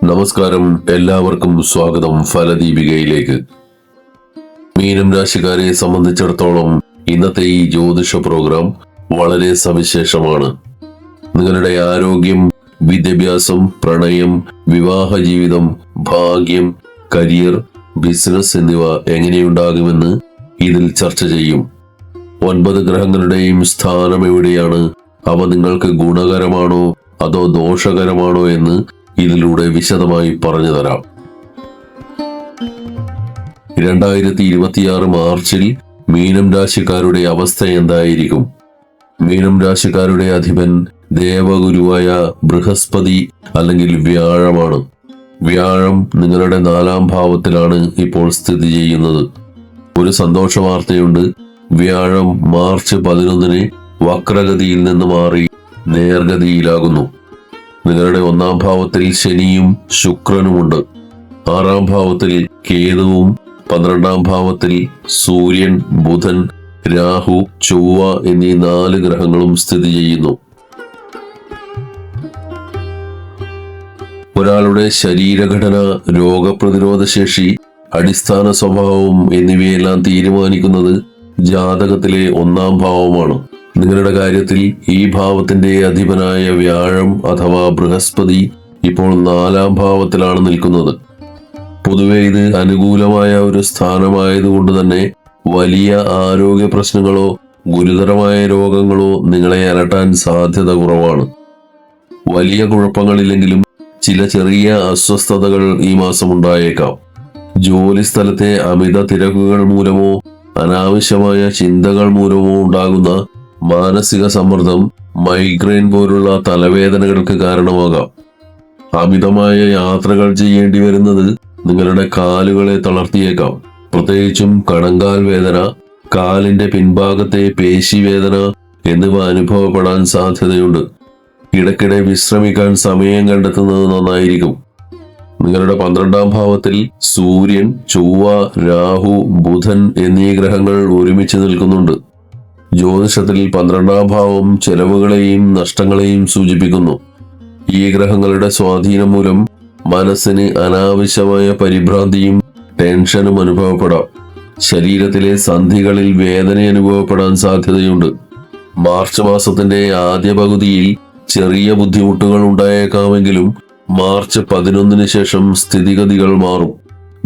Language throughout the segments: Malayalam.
നമസ്കാരം, എല്ലാവർക്കും സ്വാഗതം ഫലദീപികയിലേക്ക്. മീനം രാശിക്കാരെ സംബന്ധിച്ചിടത്തോളം ഇന്നത്തെ ഈ ജ്യോതിഷ പ്രോഗ്രാം വളരെ സവിശേഷമാണ്. നിങ്ങളുടെ ആരോഗ്യം, വിദ്യാഭ്യാസം, പ്രണയം, വിവാഹ ജീവിതം, ഭാഗ്യം, കരിയർ, ബിസിനസ് എന്നിവ എങ്ങനെയുണ്ടാകുമെന്ന് ഇതിൽ ചർച്ച ചെയ്യും. 9 ഗ്രഹങ്ങളുടെയും സ്ഥാനം എവിടെയാണ്, അവ നിങ്ങൾക്ക് ഗുണകരമാണോ അതോ ദോഷകരമാണോ എന്ന് ഇതിലൂടെ വിശദമായി പറഞ്ഞു തരാം. 2026 മാർച്ചിൽ മീനം രാശിക്കാരുടെ അവസ്ഥ എന്തായിരിക്കും? മീനം രാശിക്കാരുടെ അധിപൻ ദേവഗുരുവായ ബൃഹസ്പതി അല്ലെങ്കിൽ വ്യാഴമാണ്. വ്യാഴം നിങ്ങളുടെ 4ാം ഭാവത്തിലാണ് ഇപ്പോൾ സ്ഥിതി ചെയ്യുന്നത്. ഒരു സന്തോഷ വാർത്തയുണ്ട്. വ്യാഴം മാർച്ച് 11 വക്രഗതിയിൽ നിന്ന് മാറി നേർഗതിയിലാകുന്നു. നിങ്ങളുടെ 1ാം ഭാവത്തിൽ ശനിയും ശുക്രനുമുണ്ട്. 6ാം ഭാവത്തിൽ കേതുവും 12ാം ഭാവത്തിൽ സൂര്യൻ, ബുധൻ, രാഹു, ചൊവ്വ എന്നീ 4 ഗ്രഹങ്ങളും സ്ഥിതി ചെയ്യുന്നു. ഒരാളുടെ ശരീരഘടന, രോഗപ്രതിരോധ ശേഷി, അടിസ്ഥാന സ്വഭാവം എന്നിവയെല്ലാം തീരുമാനിക്കുന്നത് ജാതകത്തിലെ 1ാം ഭാവമാണ്. നിങ്ങളുടെ കാര്യത്തിൽ ഈ ഭാവത്തിന്റെ അധിപനായ വ്യാഴം അഥവാ ബൃഹസ്പതി ഇപ്പോൾ 4ാം ഭാവത്തിലാണ് നിൽക്കുന്നത്. പൊതുവെ ഇത് അനുകൂലമായ ഒരു സ്ഥാനമായതുകൊണ്ട് തന്നെ വലിയ ആരോഗ്യ പ്രശ്നങ്ങളോ ഗുരുതരമായ രോഗങ്ങളോ നിങ്ങളെ അലട്ടാൻ സാധ്യത കുറവാണ്. വലിയ കുഴപ്പങ്ങളില്ലെങ്കിലും ചില ചെറിയ അസ്വസ്ഥതകൾ ഈ മാസം ഉണ്ടായേക്കാം. ജോലി സ്ഥലത്തെ അമിത തിരക്കുകൾ മൂലമോ അനാവശ്യമായ ചിന്തകൾ മൂലമോ ഉണ്ടാകുന്ന മാനസിക സമ്മർദ്ദം മൈഗ്രെയിൻ പോലുള്ള തലവേദനകൾക്ക് കാരണമാകാം. അമിതമായ യാത്രകൾ ചെയ്യേണ്ടി വരുന്നത് നിങ്ങളുടെ കാലുകളെ തളർത്തിയേക്കാം. പ്രത്യേകിച്ചും കണങ്കാൽ വേദന, കാലിന്റെ പിൻഭാഗത്തെ പേശിവേദന എന്നിവ അനുഭവപ്പെടാൻ സാധ്യതയുണ്ട്. ഇടയ്ക്കിടെ വിശ്രമിക്കാൻ സമയം കണ്ടെത്തുന്നത് നന്നായിരിക്കും. നിങ്ങളുടെ 12ാം ഭാവത്തിൽ സൂര്യൻ, ചൊവ്വ, രാഹു, ബുധൻ എന്നീ ഗ്രഹങ്ങൾ ഒരുമിച്ച് നിൽക്കുന്നുണ്ട്. ജ്യോതിഷത്തിൽ 12ാം ഭാവം ചെലവുകളെയും നഷ്ടങ്ങളെയും സൂചിപ്പിക്കുന്നു. ഈ ഗ്രഹങ്ങളുടെ സ്വാധീനം മൂലം മനസ്സിന് അനാവശ്യമായ പരിഭ്രാന്തിയും ടെൻഷനും അനുഭവപ്പെടാം. ശരീരത്തിലെ സന്ധികളിൽ വേദന അനുഭവപ്പെടാൻ സാധ്യതയുണ്ട്. മാർച്ച് മാസത്തിന്റെ ആദ്യ പകുതിയിൽ ചെറിയ ബുദ്ധിമുട്ടുകൾ ഉണ്ടായേക്കാമെങ്കിലും മാർച്ച് 11 ശേഷം സ്ഥിതിഗതികൾ മാറും.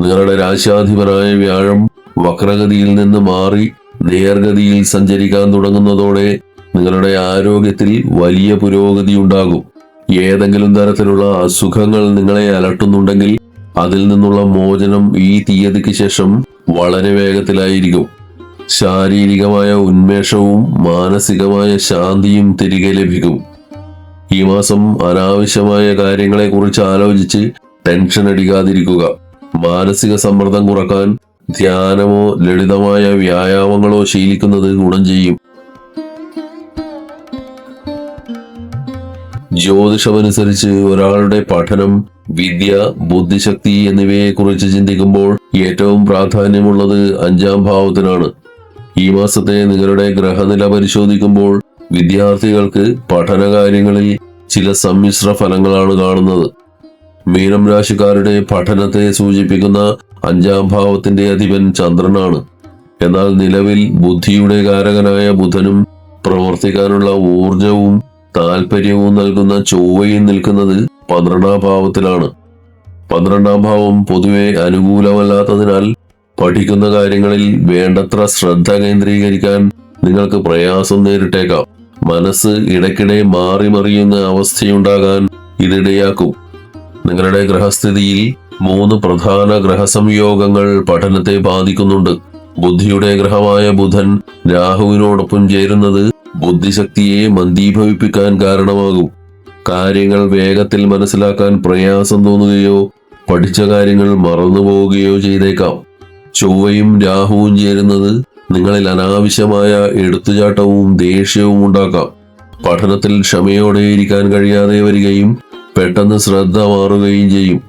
നിങ്ങളുടെ രാശാധിപനായ വ്യാഴം വക്രഗതിയിൽ നിന്ന് മാറി നേർഗതിയിൽ സഞ്ചരിക്കാൻ തുടങ്ങുന്നതോടെ നിങ്ങളുടെ ആരോഗ്യത്തിൽ വലിയ പുരോഗതി ഉണ്ടാകും. ഏതെങ്കിലും തരത്തിലുള്ള അസുഖങ്ങൾ നിങ്ങളെ അലട്ടുന്നുണ്ടെങ്കിൽ അതിൽ നിന്നുള്ള മോചനം ഈ തീയതിക്ക് ശേഷം വളരെ വേഗത്തിലായിരിക്കും. ശാരീരികമായ ഉന്മേഷവും മാനസികമായ ശാന്തിയും തിരികെ ലഭിക്കും. ഈ മാസം അനാവശ്യമായ കാര്യങ്ങളെ കുറിച്ച് ആലോചിച്ച് ടെൻഷൻ അടിക്കാതിരിക്കുക. മാനസിക സമ്മർദ്ദം കുറക്കാൻ ധ്യാനമോ ലളിതമായ വ്യായാമങ്ങളോ ശീലിക്കുന്നത് ഗുണം ചെയ്യും. ജ്യോതിഷമനുസരിച്ച് ഒരാളുടെ പഠനം, വിദ്യ, ബുദ്ധിശക്തി എന്നിവയെ കുറിച്ച് ചിന്തിക്കുമ്പോൾ ഏറ്റവും പ്രാധാന്യമുള്ളത് 5ാം ഭാവത്തിനാണ്. ഈ മാസത്തെ നിങ്ങളുടെ ഗ്രഹനില പരിശോധിക്കുമ്പോൾ വിദ്യാർത്ഥികൾക്ക് പഠനകാര്യങ്ങളിൽ ചില സമ്മിശ്ര ഫലങ്ങളാണ് കാണുന്നത്. മീനം രാശിക്കാരുടെ പഠനത്തെ സൂചിപ്പിക്കുന്ന 5ാം ഭാവത്തിന്റെ അധിപൻ ചന്ദ്രനാണ്. എന്നാൽ നിലവിൽ ബുദ്ധിയുടെ കാരകനായ ബുധനും പ്രവർത്തിക്കാനുള്ള ഊർജവും താല്പര്യവും നൽകുന്ന ചൊവ്വയും നിൽക്കുന്നത് 12ാം ഭാവത്തിലാണ്. 12ാം ഭാവം പൊതുവെ അനുകൂലമല്ലാത്തതിനാൽ പഠിക്കുന്ന കാര്യങ്ങളിൽ വേണ്ടത്ര ശ്രദ്ധ കേന്ദ്രീകരിക്കാൻ നിങ്ങൾക്ക് പ്രയാസം നേരിട്ടേക്കാം. മനസ്സ് ഇടയ്ക്കിടെ മാറി മറിയുന്ന അവസ്ഥയുണ്ടാകാൻ ഇതിടയാക്കും. നിങ്ങളുടെ ഗ്രഹസ്ഥിതിയിൽ 3 പ്രധാന ഗ്രഹസംയോഗങ്ങൾ പഠനത്തെ ബാധിക്കുന്നുണ്ട്. ബുദ്ധിയുടെ ഗ്രഹമായ ബുധൻ രാഹുവിനോടൊപ്പം ചേരുന്നത് ബുദ്ധിശക്തിയെ മന്ദീഭവിപ്പിക്കാൻ കാരണമാകും. കാര്യങ്ങൾ വേഗത്തിൽ മനസ്സിലാക്കാൻ പ്രയാസം തോന്നുകയോ പഠിച്ച കാര്യങ്ങൾ മറന്നുപോവുകയോ ചെയ്തേക്കാം. ചൊവ്വയും രാഹുവും ചേരുന്നത് നിങ്ങളിൽ അനാവശ്യമായ എടുത്തുചാട്ടവും ദേഷ്യവും ഉണ്ടാക്കാം. പഠനത്തിൽ ക്ഷമയോടെ ഇരിക്കാൻ കഴിയാതെ വരികയും പെട്ടെന്ന് ശ്രദ്ധ മാറുകയും ചെയ്യും.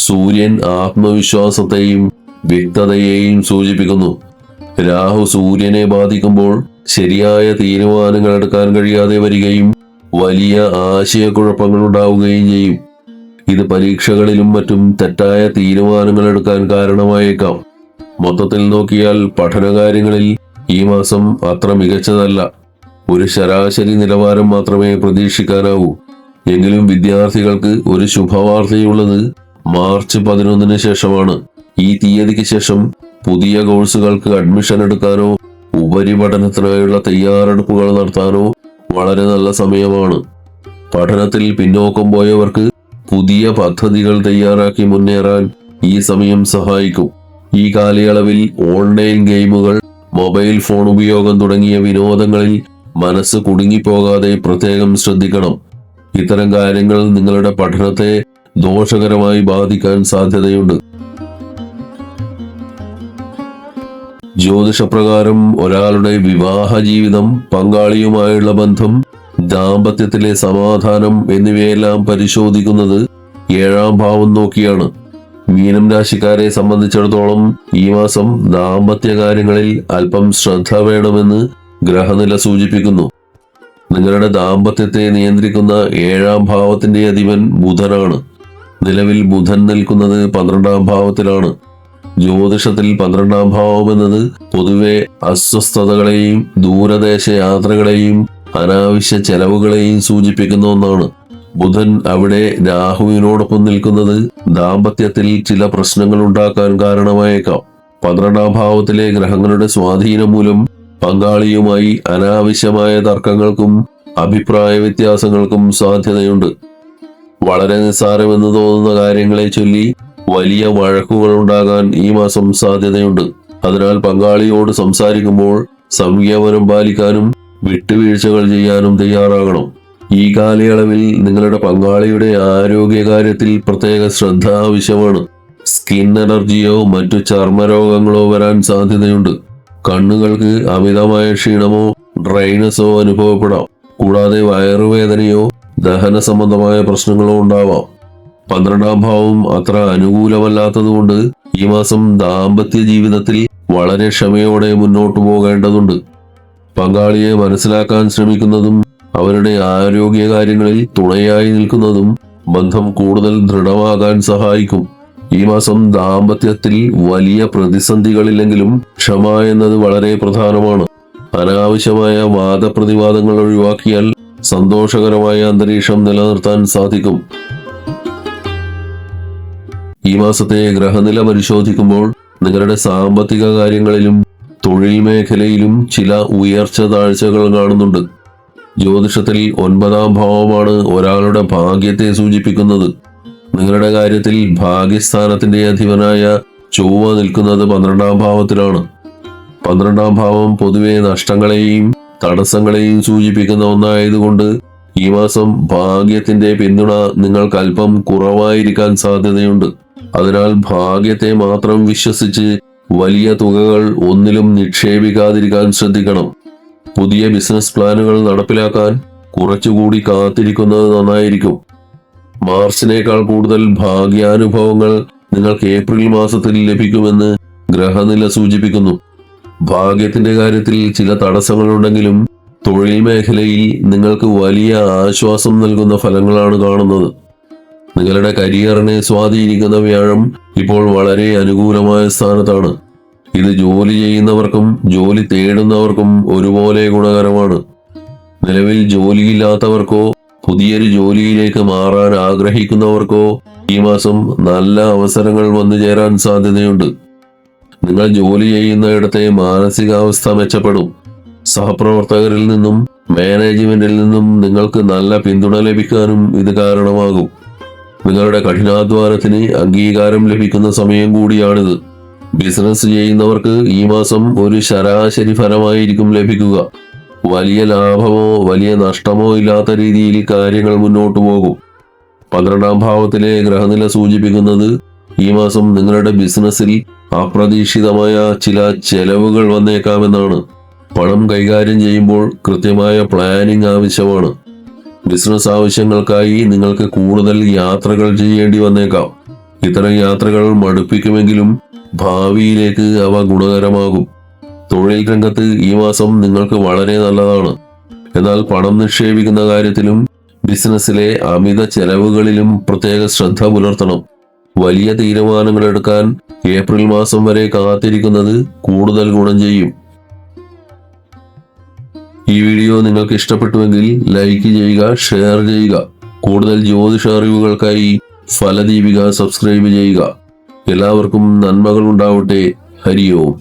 സൂര്യൻ ആത്മവിശ്വാസത്തെയും വ്യക്തതയെയും സൂചിപ്പിക്കുന്നു. രാഹു സൂര്യനെ ബാധിക്കുമ്പോൾ ശരിയായ തീരുമാനങ്ങൾ എടുക്കാൻ കഴിയാതെ വരികയും വലിയ ആശയക്കുഴപ്പങ്ങൾ ഉണ്ടാവുകയും ചെയ്യും. ഇത് പരീക്ഷകളിലും മറ്റും തെറ്റായ തീരുമാനങ്ങൾ എടുക്കാൻ കാരണമായേക്കാം. മൊത്തത്തിൽ നോക്കിയാൽ പഠനകാര്യങ്ങളിൽ ഈ മാസം അത്ര മികച്ചതല്ല. ഒരു ശരാശരി നിലവാരം മാത്രമേ പ്രതീക്ഷിക്കാനാവൂ. എങ്കിലും വിദ്യാർത്ഥികൾക്ക് ഒരു ശുഭവാർത്തയുള്ളത് മാർച്ച് 11 ശേഷമാണ്. ഈ തീയതിക്ക് ശേഷം പുതിയ കോഴ്സുകൾക്ക് അഡ്മിഷൻ എടുക്കാനോ ഉപരിപഠനത്തിനായുള്ള തയ്യാറെടുപ്പുകൾ നടത്താനോ വളരെ നല്ല സമയമാണ്. പഠനത്തിൽ പിന്നോക്കം പോയവർക്ക് പുതിയ പദ്ധതികൾ തയ്യാറാക്കി മുന്നേറാൻ ഈ സമയം സഹായിക്കും. ഈ കാലയളവിൽ ഓൺലൈൻ ഗെയിമുകൾ, മൊബൈൽ ഫോൺ ഉപയോഗം തുടങ്ങിയ വിനോദങ്ങളിൽ മനസ്സ് കുടുങ്ങിപ്പോകാതെ പ്രത്യേകം ശ്രദ്ധിക്കണം. ഇത്തരം കാര്യങ്ങൾ നിങ്ങളുടെ പഠനത്തെ ദോഷകരമായി ബാധിക്കാൻ സാധ്യതയുണ്ട്. ജ്യോതിഷപ്രകാരം ഒരാളുടെ വിവാഹ ജീവിതം, പങ്കാളിയുമായുള്ള ബന്ധം, ദാമ്പത്യത്തിലെ സമാധാനം എന്നിവയെല്ലാം പരിശോധിക്കുന്നത് 7ാം ഭാവം നോക്കിയാണ്. മീനം രാശിക്കാരെ സംബന്ധിച്ചിടത്തോളം ഈ മാസം ദാമ്പത്യ കാര്യങ്ങളിൽ അല്പം ശ്രദ്ധ വേണമെന്ന് ഗ്രഹനില സൂചിപ്പിക്കുന്നു. നിങ്ങളുടെ ദാമ്പത്യത്തെ നിയന്ത്രിക്കുന്ന 7ാം ഭാവത്തിന്റെ അധിപൻ ബുധനാണ്. നിലവിൽ ബുധൻ നിൽക്കുന്നത് 12ാം ഭാവത്തിലാണ്. ജ്യോതിഷത്തിൽ 12ാം ഭാവം എന്നത് പൊതുവെ അസ്വസ്ഥതകളെയും ദൂരദേശ യാത്രകളെയും അനാവശ്യ ചെലവുകളെയും സൂചിപ്പിക്കുന്ന ഒന്നാണ്. ബുധൻ അവിടെ രാഹുവിനോടൊപ്പം നിൽക്കുന്നത് ദാമ്പത്യത്തിൽ ചില പ്രശ്നങ്ങൾ ഉണ്ടാക്കാൻ കാരണമായേക്കാം. 12ാം ഭാവത്തിലെ ഗ്രഹങ്ങളുടെ സ്വാധീനം മൂലം പങ്കാളിയുമായി അനാവശ്യമായ തർക്കങ്ങൾക്കും അഭിപ്രായ വ്യത്യാസങ്ങൾക്കും സാധ്യതയുണ്ട്. വളരെ നിസ്സാരമെന്ന് തോന്നുന്ന കാര്യങ്ങളെ ചൊല്ലി വലിയ വഴക്കുകൾ ഉണ്ടാകാൻ ഈ മാസം സാധ്യതയുണ്ട്. അതിനാൽ പങ്കാളിയോട് സംസാരിക്കുമ്പോൾ സംയമനം പാലിക്കാനും വിട്ടുവീഴ്ചകൾ ചെയ്യാനും തയ്യാറാകണം. ഈ കാലയളവിൽ നിങ്ങളുടെ പങ്കാളിയുടെ ആരോഗ്യകാര്യത്തിൽ പ്രത്യേക ശ്രദ്ധ ആവശ്യമാണ്. സ്കിൻ അലർജിയോ മറ്റു ചർമ്മരോഗങ്ങളോ വരാൻ സാധ്യതയുണ്ട്. കണ്ണുകൾക്ക് അമിതമായ ക്ഷീണമോ ഡ്രൈനസോ അനുഭവപ്പെടാം. കൂടാതെ വയറുവേദനയോ ദഹന സംബന്ധമായ പ്രശ്നങ്ങളോ ഉണ്ടാവാം. 12ാം ഭാവം അത്ര അനുകൂലമല്ലാത്തതുകൊണ്ട് ഈ മാസം ദാമ്പത്യ ജീവിതത്തിൽ വളരെ ക്ഷമയോടെ മുന്നോട്ടു പോകേണ്ടതുണ്ട്. പങ്കാളിയെ മനസ്സിലാക്കാൻ ശ്രമിക്കുന്നതും അവരുടെ ആരോഗ്യകാര്യങ്ങളിൽ തുണയായി നിൽക്കുന്നതും ബന്ധം കൂടുതൽ ദൃഢമാകാൻ സഹായിക്കും. ഈ മാസം ദാമ്പത്യത്തിൽ വലിയ പ്രതിസന്ധികളില്ലെങ്കിലും ക്ഷമ എന്നത് വളരെ പ്രധാനമാണ്. അനാവശ്യമായ വാദപ്രതിവാദങ്ങൾ ഒഴിവാക്കിയാൽ സന്തോഷകരമായ അന്തരീക്ഷം നിലനിർത്താൻ സാധിക്കും. ഈ മാസത്തെ ഗ്രഹനില പരിശോധിക്കുമ്പോൾ നിങ്ങളുടെ സാമ്പത്തിക കാര്യങ്ങളിലും തൊഴിൽ മേഖലയിലും ചില ഉയർച്ച താഴ്ചകൾ കാണുന്നുണ്ട്. ജ്യോതിഷത്തിൽ 9ാം ഭാവമാണ് ഒരാളുടെ ഭാഗ്യത്തെ സൂചിപ്പിക്കുന്നത്. നിങ്ങളുടെ കാര്യത്തിൽ ഭാഗ്യസ്ഥാനത്തിന്റെ അധിപനായ ചൊവ്വ നിൽക്കുന്നത് 12ാം ഭാവത്തിലാണ്. 12ാം ഭാവം പൊതുവെ നഷ്ടങ്ങളെയും തടസ്സങ്ങളെയും സൂചിപ്പിക്കുന്ന ഒന്നായതുകൊണ്ട് ഈ മാസം ഭാഗ്യത്തിന്റെ പിന്തുണ നിങ്ങൾക്ക് അല്പം കുറവായിരിക്കാൻ സാധ്യതയുണ്ട്. അതിനാൽ ഭാഗ്യത്തെ മാത്രം വിശ്വസിച്ച് വലിയ തുകകൾ ഒന്നിലും നിക്ഷേപിക്കാതിരിക്കാൻ ശ്രദ്ധിക്കണം. പുതിയ ബിസിനസ് പ്ലാനുകൾ നടപ്പിലാക്കാൻ കുറച്ചുകൂടി കാത്തിരിക്കുന്നത് നന്നായിരിക്കും. മാർച്ചിനേക്കാൾ കൂടുതൽ ഭാഗ്യാനുഭവങ്ങൾ നിങ്ങൾക്ക് ഏപ്രിൽ മാസത്തിൽ ലഭിക്കുമെന്ന് ഗ്രഹനില സൂചിപ്പിക്കുന്നു. ഭാഗ്യത്തിന്റെ കാര്യത്തിൽ ചില തടസ്സങ്ങളുണ്ടെങ്കിലും തൊഴിൽ മേഖലയിൽ നിങ്ങൾക്ക് വലിയ ആശ്വാസം നൽകുന്ന ഫലങ്ങളാണ് കാണുന്നത്. നിങ്ങളുടെ കരിയറിനെ സ്വാധീനിക്കുന്ന വ്യാഴം ഇപ്പോൾ വളരെ അനുകൂലമായ സ്ഥാനത്താണ്. ഇത് ജോലി ചെയ്യുന്നവർക്കും ജോലി തേടുന്നവർക്കും ഒരുപോലെ ഗുണകരമാണ്. നിലവിൽ ജോലിയില്ലാത്തവർക്കോ പുതിയൊരു ജോലിയിലേക്ക് മാറാൻ ആഗ്രഹിക്കുന്നവർക്കോ ഈ മാസം നല്ല അവസരങ്ങൾ വന്നു ചേരാൻ സാധ്യതയുണ്ട്. നിങ്ങൾ ജോലി ചെയ്യുന്നയിടത്തെ മാനസികാവസ്ഥ മെച്ചപ്പെടും. സഹപ്രവർത്തകരിൽ നിന്നും മാനേജ്മെന്റിൽ നിന്നും നിങ്ങൾക്ക് നല്ല പിന്തുണ ലഭിക്കാനും ഇത് കാരണമാകും. നിങ്ങളുടെ കഠിനാധ്വാനത്തിന് അംഗീകാരം ലഭിക്കുന്ന സമയം കൂടിയാണിത്. ബിസിനസ് ചെയ്യുന്നവർക്ക് ഈ മാസം ഒരു ശരാശരി ഫലമായിരിക്കും ലഭിക്കുക. വലിയ ലാഭമോ വലിയ നഷ്ടമോ ഇല്ലാത്ത രീതിയിൽ കാര്യങ്ങൾ മുന്നോട്ടു പോകും. 12ാം ഭാവത്തിലെ ഗ്രഹനില സൂചിപ്പിക്കുന്നത് ഈ മാസം നിങ്ങളുടെ ബിസിനസ്സിൽ അപ്രതീക്ഷിതമായ ചില ചെലവുകൾ വന്നേക്കാമെന്നാണ്. പണം കൈകാര്യം ചെയ്യുമ്പോൾ കൃത്യമായ പ്ലാനിംഗ് ആവശ്യമാണ്. ബിസിനസ് ആവശ്യങ്ങൾക്കായി നിങ്ങൾക്ക് കൂടുതൽ യാത്രകൾ ചെയ്യേണ്ടി വന്നേക്കാം. ഇത്തരം യാത്രകൾ മടുപ്പിക്കുമെങ്കിലും ഭാവിയിലേക്ക് അവ ഗുണകരമാകും. തൊഴിൽ രംഗത്ത് ഈ മാസം നിങ്ങൾക്ക് വളരെ നല്ലതാണ്. എന്നാൽ പണം നിക്ഷേപിക്കുന്ന കാര്യത്തിലും ബിസിനസ്സിലെ അമിത ചെലവുകളിലും പ്രത്യേക ശ്രദ്ധ പുലർത്തണം. വലിയ തീരുമാനങ്ങൾ എടുക്കാൻ ഏപ്രിൽ മാസം വരെ കാത്തിരിക്കുന്നത് കൂടുതൽ ഗുണം ചെയ്യും. ഈ വീഡിയോ നിങ്ങൾക്ക് ഇഷ്ടപ്പെട്ടുവെങ്കിൽ ലൈക്ക് ചെയ്യുക, ഷെയർ ചെയ്യുക. കൂടുതൽ ജ്യോതിഷ അറിവുകൾക്കായി ഫലദീപിക സബ്സ്ക്രൈബ് ചെയ്യുക. എല്ലാവർക്കും നന്മകൾ ഉണ്ടാവട്ടെ. ഹരി ഓം.